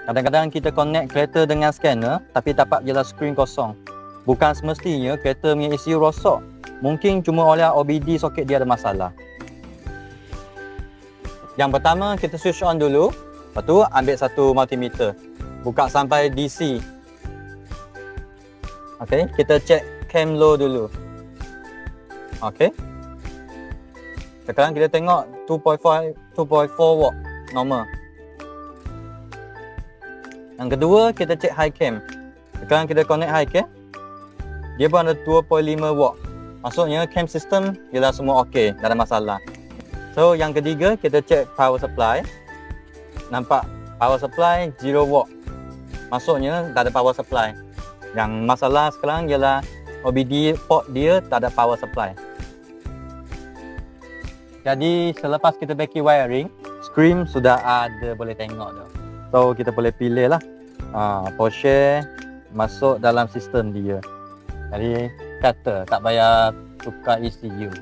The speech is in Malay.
Kadang-kadang kita connect kereta dengan scanner tapi dapat jelas skrin kosong. Bukan semestinya kereta punya ECU rosak. Mungkin cuma oleh OBD soket dia ada masalah. Yang pertama kita switch on dulu. Lepas tu ambil satu multimeter. Buka sampai DC. Okey, kita check cam low dulu. Okey. Sekarang kita tengok 2.4 watt normal. Yang kedua kita check high cam. Sekarang kita connect high cam. Dia pun ada 2.5 watt. Maksudnya cam system ialah semua okey, tak ada masalah. So yang ketiga kita check power supply. Nampak power supply 0 watt. Maksudnya tak ada power supply. Yang masalah sekarang ialah OBD port dia tak ada power supply. Jadi selepas kita baki wiring, skrin sudah ada, boleh tengok dah. So kita boleh pilih lah power share masuk dalam sistem dia. Jadi kata tak payah tukar ECU.